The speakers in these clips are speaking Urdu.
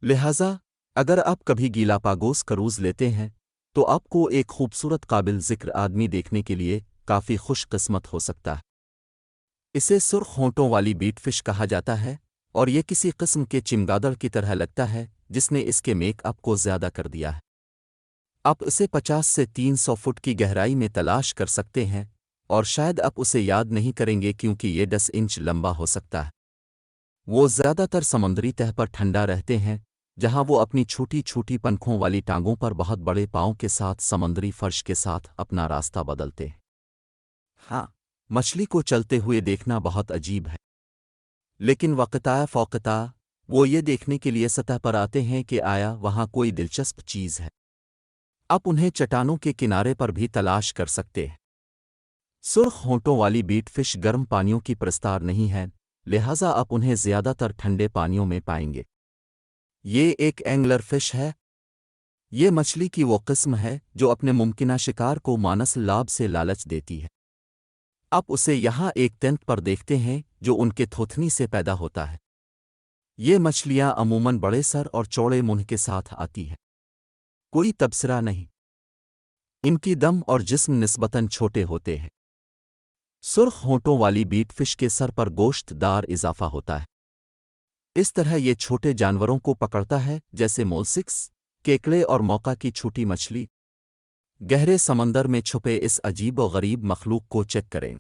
لہٰذا اگر آپ کبھی گیلاپاگوس کروز لیتے ہیں تو آپ کو ایک خوبصورت قابل ذکر آدمی دیکھنے کے لیے کافی خوش قسمت ہو سکتا ہے۔ اسے سرخ ہونٹوں والی بیٹ فش کہا جاتا ہے اور یہ کسی قسم کے چمگادڑ کی طرح لگتا ہے جس نے اس کے میک اپ کو زیادہ کر دیا ہے۔ آپ اسے 50 سے 300 فٹ کی گہرائی میں تلاش کر سکتے ہیں اور شاید آپ اسے یاد نہیں کریں گے کیونکہ یہ 10 انچ لمبا ہو سکتا ہے۔ وہ زیادہ تر سمندری تہ پر ٹھنڈا رہتے ہیں جہاں وہ اپنی چھوٹی چھوٹی پنکھوں والی ٹانگوں پر بہت بڑے پاؤں کے ساتھ سمندری فرش کے ساتھ اپنا راستہ بدلتے ہیں۔ ہاں، مچھلی کو چلتے ہوئے دیکھنا بہت عجیب ہے، لیکن وقتاً فوقتاً وہ یہ دیکھنے کے لیے سطح پر آتے ہیں کہ آیا وہاں کوئی دلچسپ چیز ہے۔ آپ انہیں چٹانوں کے کنارے پر بھی تلاش کر سکتے ہیں۔ سرخ ہونٹوں والی بیٹ فش گرم پانیوں کی پرستار نہیں ہے، لہٰذا آپ انہیں زیادہ تر ٹھنڈے پانیوں میں پائیں گے۔ یہ ایک اینگلر فش ہے۔ یہ مچھلی کی وہ قسم ہے جو اپنے ممکنہ شکار کو مانس لاب سے لالچ دیتی ہے۔ آپ اسے یہاں ایک ٹینٹ پر دیکھتے ہیں جو ان کے تھوتھنی سے پیدا ہوتا ہے۔ یہ مچھلیاں عموماً بڑے سر اور چوڑے منہ کے ساتھ آتی ہیں۔ کوئی تبصرہ نہیں۔ ان کی دم اور جسم نسبتاً چھوٹے ہوتے ہیں۔ سرخ ہونٹوں والی بیٹ فش کے سر پر گوشت دار اضافہ ہوتا ہے۔ اس طرح یہ چھوٹے جانوروں کو پکڑتا ہے جیسے مولسکس، کیکڑے اور موقع کی چھوٹی مچھلی۔ گہرے سمندر میں چھپے اس عجیب و غریب مخلوق کو چیک کریں۔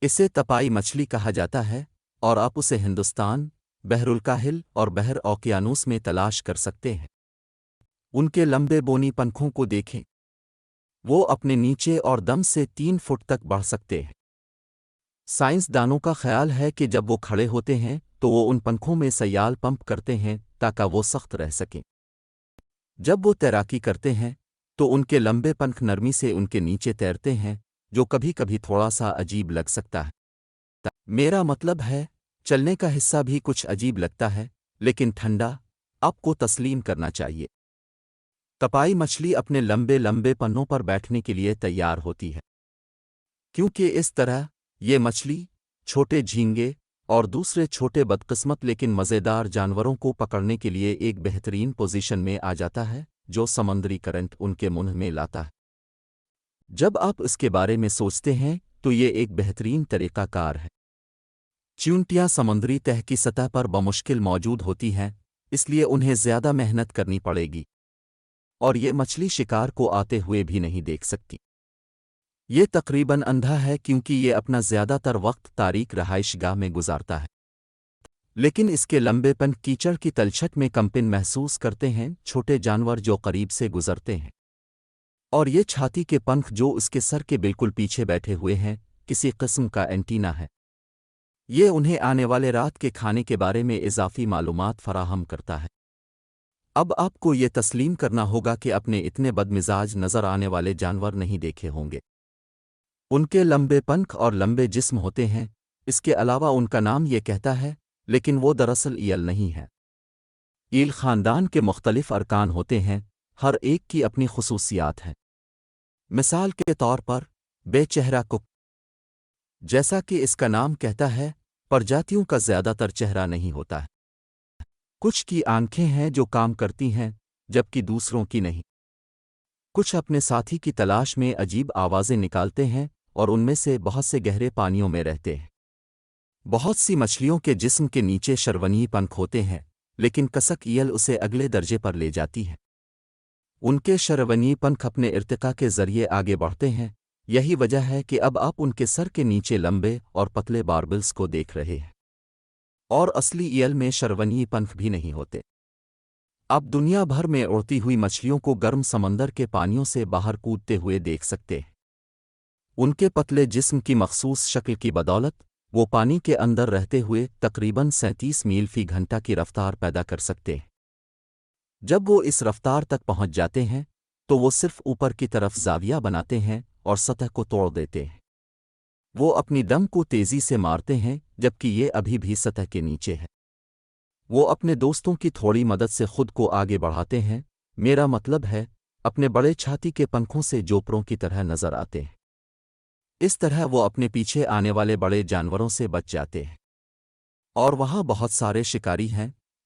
اسے تپائی مچھلی کہا جاتا ہے اور آپ اسے ہندوستان، بحر الکاہل اور بحر اوقیانوس میں تلاش کر سکتے ہیں۔ ان کے لمبے بونی پنکھوں کو دیکھیں۔ وہ اپنے نیچے اور دم سے 3 فٹ تک بڑھ سکتے ہیں۔ سائنس دانوں کا خیال ہے کہ جب وہ کھڑے ہوتے ہیں تو وہ ان پنکھوں میں سیال پمپ کرتے ہیں تاکہ وہ سخت رہ سکیں۔ جب وہ تیراکی کرتے ہیں تو ان کے لمبے پنکھ نرمی سے ان کے نیچے تیرتے ہیں، جو کبھی کبھی تھوڑا سا عجیب لگ سکتا ہے۔ میرا مطلب ہے چلنے کا حصہ بھی کچھ عجیب لگتا ہے، لیکن ٹھنڈا آپ کو تسلیم کرنا چاہیے۔ تپائی مچھلی اپنے لمبے لمبے پنوں پر بیٹھنے کے لیے تیار ہوتی ہے، کیونکہ اس طرح یہ مچھلی چھوٹے جھینگے اور دوسرے چھوٹے بدقسمت لیکن مزیدار جانوروں کو پکڑنے کے لیے ایک بہترین پوزیشن میں آ جاتا ہے جو سمندری کرنٹ ان کے منہ میں لاتا ہے۔ جب آپ اس کے بارے میں سوچتے ہیں تو یہ ایک بہترین طریقہ کار ہے۔ چیونٹیاں سمندری تہ کی سطح پر بمشکل موجود ہوتی ہیں، اس لیے انہیں زیادہ محنت کرنی پڑے گی، اور یہ مچھلی شکار کو آتے ہوئے بھی نہیں دیکھ سکتی۔ یہ تقریباً اندھا ہے کیونکہ یہ اپنا زیادہ تر وقت تاریک رہائش گاہ میں گزارتا ہے، لیکن اس کے لمبے پن کیچڑ کی تلچھٹ میں کمپن محسوس کرتے ہیں چھوٹے جانور جو قریب سے گزرتے ہیں، اور یہ چھاتی کے پنکھ جو اس کے سر کے بالکل پیچھے بیٹھے ہوئے ہیں کسی قسم کا اینٹینا ہے۔ یہ انہیں آنے والے رات کے کھانے کے بارے میں اضافی معلومات فراہم کرتا ہے۔ اب آپ کو یہ تسلیم کرنا ہوگا کہ اپنے اتنے بدمزاج نظر آنے والے جانور نہیں دیکھے ہوں گے۔ ان کے لمبے پنکھ اور لمبے جسم ہوتے ہیں، اس کے علاوہ ان کا نام یہ کہتا ہے، لیکن وہ دراصل ایل نہیں ہے۔ ایل خاندان کے مختلف ارکان ہوتے ہیں، ہر ایک کی اپنی خصوصیات ہیں۔ مثال کے طور پر بے چہرہ کک، جیسا کہ اس کا نام کہتا ہے، پرجاتیوں کا زیادہ تر چہرہ نہیں ہوتا ہے۔ کچھ کی آنکھیں ہیں جو کام کرتی ہیں جبکہ دوسروں کی نہیں۔ کچھ اپنے ساتھی کی تلاش میں عجیب آوازیں نکالتے ہیں اور ان میں سے بہت سے گہرے پانیوں میں رہتے ہیں۔ بہت سی مچھلیوں کے جسم کے نیچے شرونی پنکھ ہوتے ہیں، لیکن کسک ایل اسے اگلے درجے پر لے جاتی ہے۔ ان کے شرونی پنکھ اپنے ارتقاء کے ذریعے آگے بڑھتے ہیں، یہی وجہ ہے کہ اب آپ ان کے سر کے نیچے لمبے اور پتلے باربلز کو دیکھ رہے ہیں، اور اصلی ایل میں شرونی پنکھ بھی نہیں ہوتے۔ اب دنیا بھر میں اڑتی ہوئی مچھلیوں کو گرم سمندر کے پانیوں سے باہر کودتے ہوئے دیکھ سکتے ہیں۔ ان کے پتلے جسم کی مخصوص شکل کی بدولت وہ پانی کے اندر رہتے ہوئے تقریباً 37 میل فی گھنٹہ کی رفتار پیدا کر سکتے ہیں۔ جب وہ اس رفتار تک پہنچ جاتے ہیں تو وہ صرف اوپر کی طرف زاویہ بناتے ہیں اور سطح کو توڑ دیتے ہیں۔ وہ اپنی دم کو تیزی سے مارتے ہیں جبکہ یہ ابھی بھی سطح کے نیچے ہے۔ وہ اپنے دوستوں کی تھوڑی مدد سے خود کو آگے بڑھاتے ہیں، میرا مطلب ہے اپنے بڑے چھاتی کے پنکھوں سے جوپروں کی طرح نظر آتے ہیں۔ اس طرح وہ اپنے پیچھے آنے والے بڑے جانوروں سے بچ جاتے ہیں، اور وہاں بہت سارے شکاری ہیں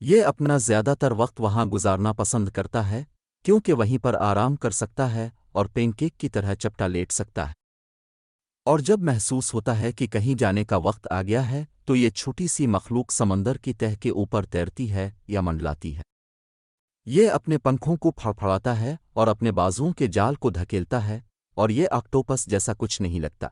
یہ اپنا زیادہ تر وقت وہاں گزارنا پسند کرتا ہے کیونکہ وہیں پر آرام کر سکتا ہے اور پینکیک کی طرح چپٹا لیٹ سکتا ہے۔ اور جب محسوس ہوتا ہے کہ کہیں جانے کا وقت آ گیا ہے تو یہ چھوٹی سی مخلوق سمندر کی تہہ کے اوپر تیرتی ہے یا منڈلاتی ہے۔ یہ اپنے پنکھوں کو پھڑپھڑاتا ہے اور اپنے بازوؤں کے جال کو دھکیلتا ہے اور یہ آکٹوپس جیسا کچھ نہیں لگتا۔